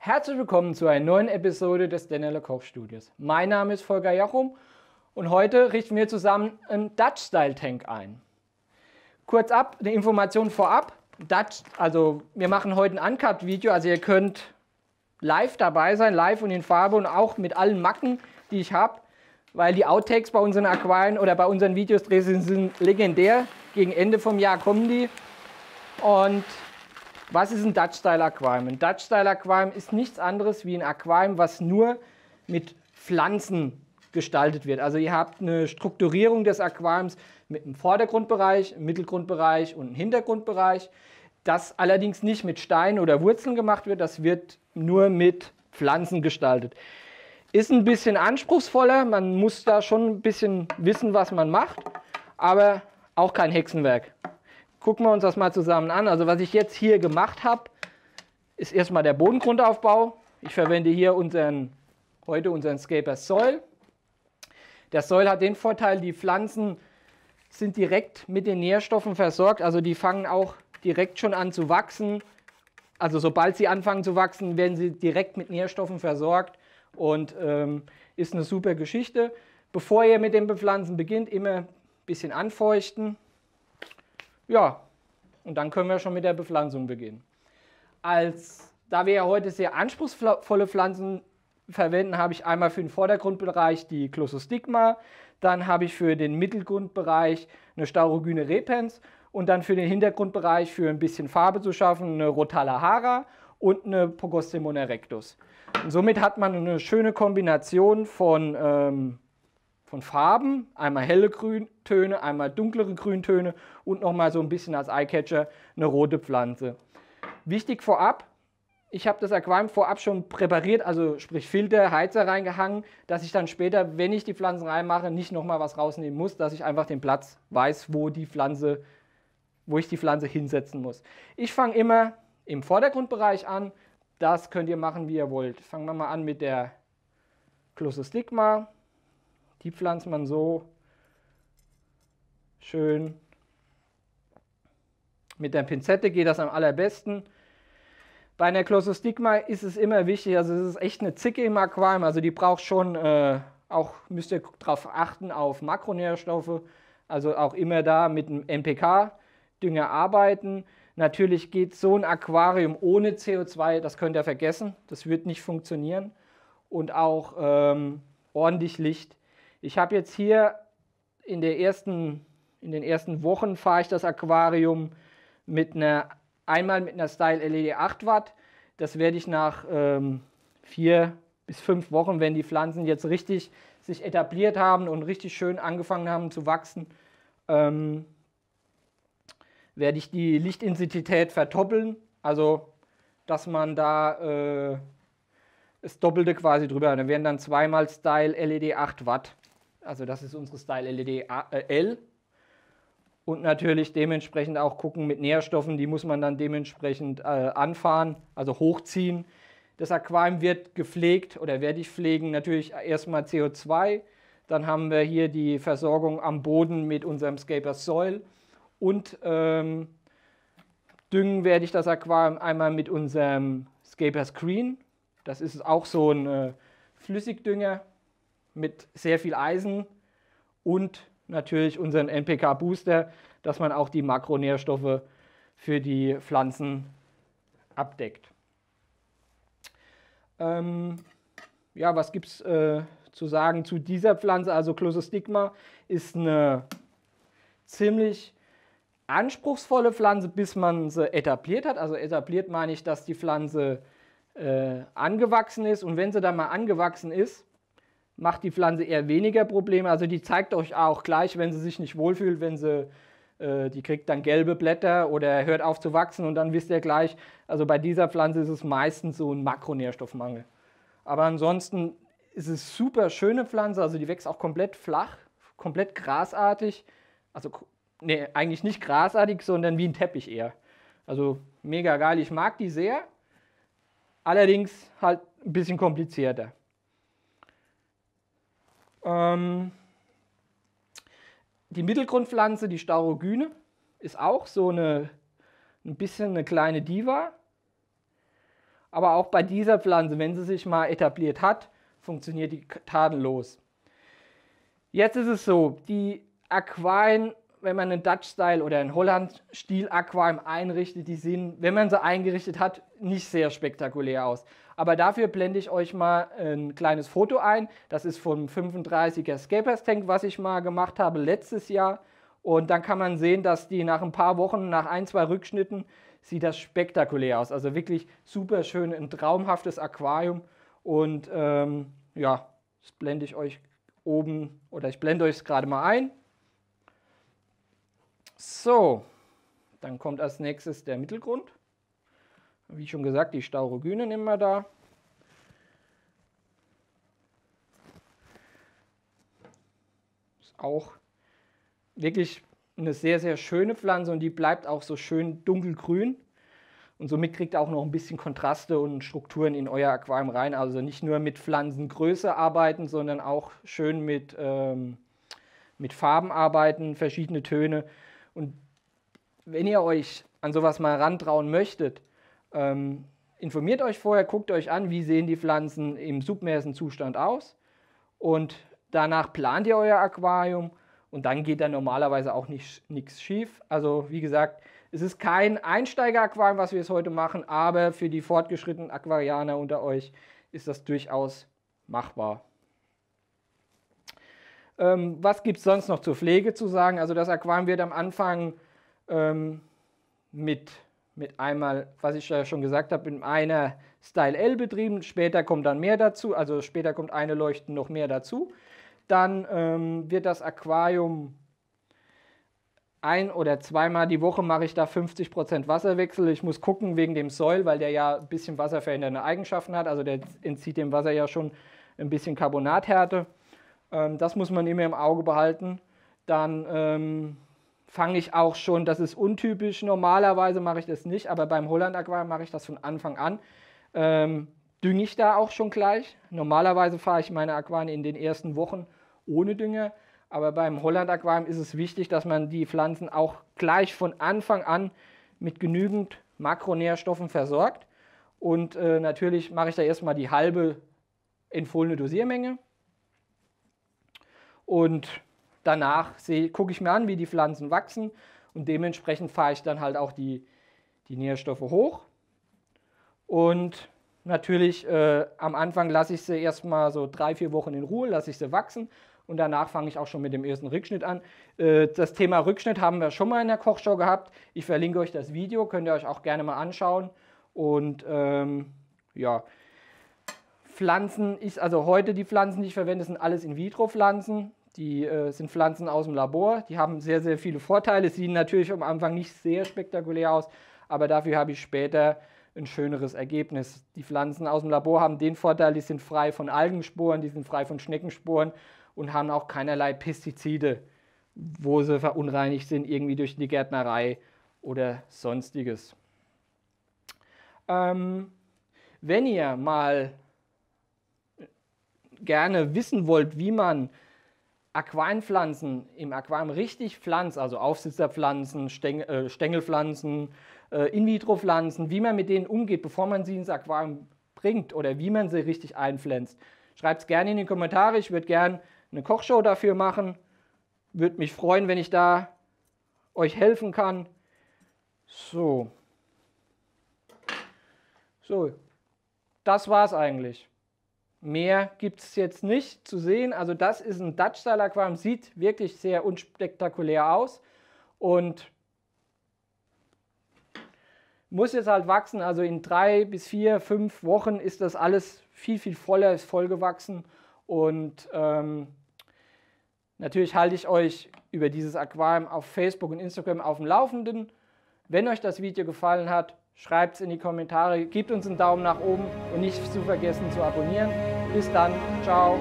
Herzlich willkommen zu einer neuen Episode des Dennerle Kochstudios. Mein Name ist Volker Jachum und heute richten wir zusammen einen Dutch-Style-Tank ein. Kurz ab, eine Information vorab. Wir machen heute ein Uncut-Video, also ihr könnt live dabei sein, live und in Farbe und auch mit allen Macken, die ich habe, weil die Outtakes bei unseren Aquarien oder bei unseren Videos sind legendär. Gegen Ende vom Jahr kommen die. Und was ist ein Dutch-Style Aquarium? Ein Dutch-Style Aquarium ist nichts anderes wie ein Aquarium, was nur mit Pflanzen gestaltet wird. Also ihr habt eine Strukturierung des Aquariums mit einem Vordergrundbereich, einem Mittelgrundbereich und einem Hintergrundbereich. Das allerdings nicht mit Steinen oder Wurzeln gemacht wird, das wird nur mit Pflanzen gestaltet. Ist ein bisschen anspruchsvoller, man muss da schon ein bisschen wissen, was man macht, aber auch kein Hexenwerk. Gucken wir uns das mal zusammen an. Also was ich jetzt hier gemacht habe, ist erstmal der Bodengrundaufbau. Ich verwende hier heute unseren Scaper Soil. Der Soil hat den Vorteil, die Pflanzen sind direkt mit den Nährstoffen versorgt. Also die fangen auch direkt schon an zu wachsen. Also sobald sie anfangen zu wachsen, werden sie direkt mit Nährstoffen versorgt. Und ist eine super Geschichte. Bevor ihr mit dem Bepflanzen beginnt, immer ein bisschen anfeuchten. Ja, und dann können wir schon mit der Bepflanzung beginnen. Da wir ja heute sehr anspruchsvolle Pflanzen verwenden, habe ich einmal für den Vordergrundbereich die Clossostigma, dann habe ich für den Mittelgrundbereich eine Staurogyne repens und dann für den Hintergrundbereich, für ein bisschen Farbe zu schaffen, eine Rotala hara und eine Pogostemon erectus. Und somit hat man eine schöne Kombination von Farben, einmal helle Grüntöne, einmal dunklere Grüntöne und nochmal so ein bisschen als Eyecatcher eine rote Pflanze. Wichtig vorab, ich habe das Aquarium vorab schon präpariert, also sprich Filter, Heizer reingehangen, dass ich dann später, wenn ich die Pflanzen reinmache, nicht nochmal was rausnehmen muss, dass ich einfach den Platz weiß, wo ich die Pflanze hinsetzen muss. Ich fange immer im Vordergrundbereich an, das könnt ihr machen, wie ihr wollt. Fangen wir mal an mit der Clossostigma. Die pflanzt man so schön. Mit der Pinzette geht das am allerbesten. Bei einer Clossostigma ist es immer wichtig, also es ist echt eine Zicke im Aquarium, also die braucht schon, müsst ihr darauf achten, auf Makronährstoffe, also auch immer da mit einem NPK-Dünger arbeiten. Natürlich geht so ein Aquarium ohne CO2, das könnt ihr vergessen, das wird nicht funktionieren. Und auch ordentlich Licht. Ich habe jetzt hier in den ersten Wochen fahre ich das Aquarium einmal mit einer Style LED 8 Watt. Das werde ich nach 4 bis 5 Wochen, wenn die Pflanzen jetzt richtig sich etabliert haben und richtig schön angefangen haben zu wachsen, werde ich die Lichtintensität verdoppeln. Also dass man da das Doppelte quasi drüber hat. Da werden dann zweimal Style LED 8 Watt. Also das ist unsere Style LED L. Und natürlich dementsprechend auch gucken mit Nährstoffen, die muss man dann dementsprechend anfahren, also hochziehen. Das Aquarium wird gepflegt oder werde ich pflegen, natürlich erstmal CO2. Dann haben wir hier die Versorgung am Boden mit unserem Scaper Soil. Und düngen werde ich das Aquarium einmal mit unserem Scaper Screen. Das ist auch so ein Flüssigdünger mit sehr viel Eisen und natürlich unseren NPK-Booster, dass man auch die Makronährstoffe für die Pflanzen abdeckt. Ja, was gibt es zu sagen zu dieser Pflanze? Also Clossostigma ist eine ziemlich anspruchsvolle Pflanze, bis man sie etabliert hat. Also etabliert meine ich, dass die Pflanze angewachsen ist, und wenn sie dann mal angewachsen ist, macht die Pflanze eher weniger Probleme. Also die zeigt euch auch gleich, wenn sie sich nicht wohlfühlt, die kriegt dann gelbe Blätter oder hört auf zu wachsen, und dann wisst ihr gleich, also bei dieser Pflanze ist es meistens so ein Makronährstoffmangel. Aber ansonsten ist es super schöne Pflanze, also die wächst auch komplett flach, komplett grasartig. Also nee, eigentlich nicht grasartig, sondern wie ein Teppich eher. Also mega geil, ich mag die sehr. Allerdings halt ein bisschen komplizierter. Die Mittelgrundpflanze, die Staurogyne, ist auch so ein bisschen eine kleine Diva. Aber auch bei dieser Pflanze, wenn sie sich mal etabliert hat, funktioniert die tadellos. Jetzt ist es so, die Aquarien, wenn man einen Dutch-Style oder einen Holland-Stil-Aquarium einrichtet, die sehen, wenn man sie eingerichtet hat, nicht sehr spektakulär aus. Aber dafür blende ich euch mal ein kleines Foto ein. Das ist vom 35er Scapers Tank, was ich mal gemacht habe letztes Jahr. Und dann kann man sehen, dass die nach ein paar Wochen, nach ein, zwei Rückschnitten, sieht das spektakulär aus. Also wirklich super schön, ein traumhaftes Aquarium. Und ja, das blende ich euch oben, oder ich blende euch es gerade mal ein. So, dann kommt als nächstes der Mittelgrund. Wie schon gesagt, die Staurogyne nehmen wir da. Ist auch wirklich eine sehr, sehr schöne Pflanze und die bleibt auch so schön dunkelgrün. Und somit kriegt ihr auch noch ein bisschen Kontraste und Strukturen in euer Aquarium rein. Also nicht nur mit Pflanzengröße arbeiten, sondern auch schön mit Farben arbeiten, verschiedene Töne. Und wenn ihr euch an sowas mal rantrauen möchtet, informiert euch vorher, guckt euch an, wie sehen die Pflanzen im submersen Zustand aus. Und danach plant ihr euer Aquarium und dann geht da normalerweise auch nichts schief. Also wie gesagt, es ist kein Einsteiger-Aquarium, was wir jetzt heute machen, aber für die fortgeschrittenen Aquarianer unter euch ist das durchaus machbar. Was gibt es sonst noch zur Pflege zu sagen? Also das Aquarium wird am Anfang mit einmal, was ich ja schon gesagt habe, in einer Style L betrieben. Später kommt dann mehr dazu, also später kommt eine Leuchten noch mehr dazu. Dann wird das Aquarium ein- oder zweimal die Woche mache ich da 50% Wasserwechsel. Ich muss gucken wegen dem Soil, weil der ja ein bisschen wasserverändernde Eigenschaften hat. Also der entzieht dem Wasser ja schon ein bisschen Carbonathärte. Das muss man immer im Auge behalten. Dann fange ich auch schon, das ist untypisch, normalerweise mache ich das nicht, aber beim Holland Aquarium mache ich das von Anfang an. Dünge ich da auch schon gleich. Normalerweise fahre ich meine Aquarien in den ersten Wochen ohne Dünger, aber beim Holland Aquarium ist es wichtig, dass man die Pflanzen auch gleich von Anfang an mit genügend Makronährstoffen versorgt. Und natürlich mache ich da erstmal die halbe empfohlene Dosiermenge. Und danach gucke ich mir an, wie die Pflanzen wachsen und dementsprechend fahre ich dann halt auch die Nährstoffe hoch. Und natürlich am Anfang lasse ich sie erstmal so 3-4 Wochen in Ruhe, lasse ich sie wachsen und danach fange ich auch schon mit dem ersten Rückschnitt an. Das Thema Rückschnitt haben wir schon mal in der Kochshow gehabt. Ich verlinke euch das Video, könnt ihr euch auch gerne mal anschauen. Und ja, Pflanzen also heute die Pflanzen, die ich verwende, sind alles In-vitro-Pflanzen. Die sind Pflanzen aus dem Labor, die haben sehr, sehr viele Vorteile, sehen natürlich am Anfang nicht sehr spektakulär aus, aber dafür habe ich später ein schöneres Ergebnis. Die Pflanzen aus dem Labor haben den Vorteil, die sind frei von Algensporen, die sind frei von Schneckensporen und haben auch keinerlei Pestizide, wo sie verunreinigt sind, irgendwie durch die Gärtnerei oder sonstiges. Wenn ihr mal gerne wissen wollt, wie man Aquarienpflanzen im Aquarium richtig pflanzt, also Aufsitzerpflanzen, Stängelpflanzen, In-vitro-Pflanzen, wie man mit denen umgeht, bevor man sie ins Aquarium bringt oder wie man sie richtig einpflanzt. Schreibt es gerne in die Kommentare, ich würde gerne eine Kochshow dafür machen. Würde mich freuen, wenn ich da euch helfen kann. So, das war es eigentlich. Mehr gibt es jetzt nicht zu sehen. Also das ist ein Dutch Style Aquarium, sieht wirklich sehr unspektakulär aus und muss jetzt halt wachsen. Also in 3 bis 4, 5 Wochen ist das alles viel, viel voller, ist voll gewachsen. Und natürlich halte ich euch über dieses Aquarium auf Facebook und Instagram auf dem Laufenden. Wenn euch das Video gefallen hat, schreibt es in die Kommentare, gebt uns einen Daumen nach oben und nicht zu vergessen zu abonnieren. Bis dann, ciao.